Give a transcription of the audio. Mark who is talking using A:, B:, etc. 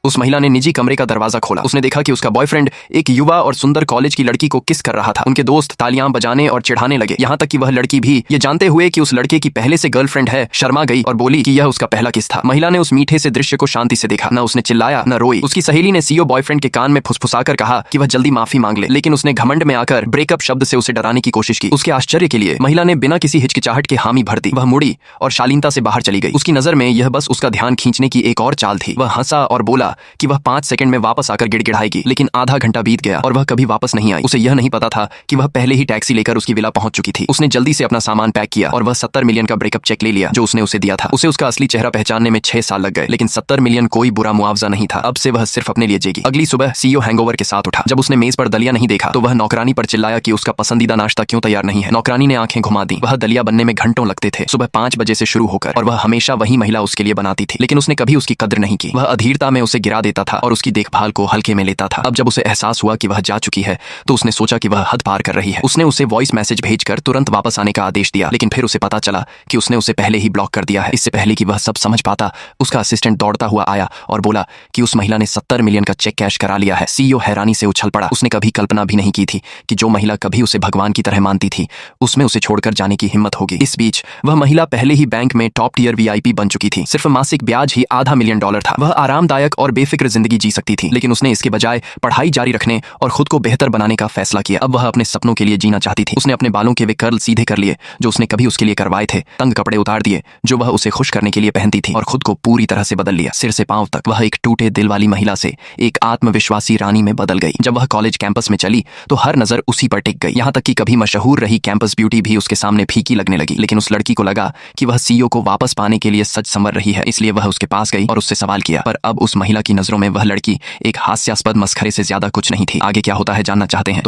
A: उस महिला ने निजी कमरे का दरवाजा खोला। उसने देखा कि उसका बॉयफ्रेंड एक युवा और सुंदर कॉलेज की लड़की को किस कर रहा था। उनके दोस्त तालियां बजाने और चिढ़ाने लगे, यहाँ तक कि वह लड़की भी ये जानते हुए कि उस लड़के की पहले से गर्लफ्रेंड है शर्मा गई और बोली कि यह उसका पहला किस था। महिला ने उस मीठे से दृश्य को शांति से देखा, न उसने चिल्लाया न रोई। उसकी सहेली ने सीओ बॉयफ्रेंड के कान में फुसफुसाकर कहा कि वह जल्दी माफी मांग ले, लेकिन उसने घमंड में आकर ब्रेकअप शब्द से उसे डराने की कोशिश की। उसके आश्चर्य के लिए महिला ने बिना किसी हिचकिचाहट के हामी भर दी। वह मुड़ी और शालीनता से बाहर चली गई। उसकी नजर में यह बस उसका ध्यान खींचने की एक और चाल थी। वह हंसा और बोला कि वह 5 सेकंड में वापस आकर गिड़गिड़ाएगी, लेकिन आधा घंटा बीत गया और वह कभी वापस नहीं आई। उसे यह नहीं पता था कि वह पहले ही टैक्सी लेकर उसकी विला पहुंच चुकी थी। उसने जल्दी से अपना सामान पैक किया और वह 70 मिलियन का ब्रेकअप चेक ले लिया जो उसने उसे दिया था। उसे उसका असली चेहरा पहचानने में 6 साल लग गए, लेकिन 70 मिलियन कोई बुरा मुआवजा नहीं था। अब से वह सिर्फ अपने लिए जीगी। अगली सुबह सीईओ हैंगओवर के साथ उठा। जब उसने मेज पर दलिया नहीं देखा तो वह नौकरानी पर चिल्लाया कि उसका पसंदीदा नाश्ता क्यों तैयार नहीं है। नौकरानी ने आंखें घुमा दी। वह दलिया बनने में घंटों लगते थे, सुबह 5 बजे से शुरू होकर, और वह हमेशा वही महिला उसके लिए बनाती थी, लेकिन उसने कभी उसकी कद्र नहीं की। वह अधीरता में उसे गिरा देता था और उसकी देखभाल को हल्के में लेता था। अब जब उसे एहसास हुआ कि वह जा चुकी है तो उसने सोचा कि वह हद पार कर रही है। उसने उसे वॉइस मैसेज भेजकर तुरंत वापस आने का आदेश दिया, लेकिन फिर उसे पता चला कि उसने उसे पहले ही ब्लॉक कर दिया है। इससे पहले कि वह सब समझ पाता, उसका असिस्टेंट दौड़ता हुआ आया और बोला कि उस महिला ने 70 मिलियन का चेक कैश करा लिया है। सीईओ हैरानी से उछल पड़ा। उसने कभी कल्पना भी नहीं की थी कि जो महिला कभी उसे भगवान की तरह मानती थी, उसमें उसे छोड़कर जाने की हिम्मत होगी। इस बीच वह महिला पहले ही बैंक में टॉप टियर वीआईपी बन चुकी थी। सिर्फ मासिक ब्याज ही $500 मिलियन था। वह आरामदायक और बेफिक्र जिंदगी जी सकती थी, लेकिन उसने इसके बजाय पढ़ाई जारी रखने और खुद को बेहतर बनाने का फैसला किया। अब वह अपने सपनों के लिए जीना चाहती थी। उसने अपने बालों के वे कर्ल सीधे कर लिए जो उसने कभी उसके लिए करवाए थे, तंग कपड़े उतार दिए जो वह उसे खुश करने के लिए पहनती थी, और खुद को पूरी तरह से बदल लिया। सिर से पांव तक वह एक टूटे दिल वाली महिला से एक आत्मविश्वासी रानी में बदल गई। जब वह कॉलेज कैंपस में चली तो हर नजर उसी पर टिक गई, यहाँ तक कि कभी मशहूर रही कैंपस ब्यूटी भी उसके सामने फीकी लगने लगी। लेकिन उस लड़की को लगा कि वह सीईओ को वापस पाने के लिए सच संवर रही है, इसलिए वह उसके पास गई और उससे सवाल किया। पर अब उस महिला की नजरों में वह लड़की एक हास्यास्पद मस्खरे से ज्यादा कुछ नहीं थी। आगे क्या होता है जानना चाहते हैं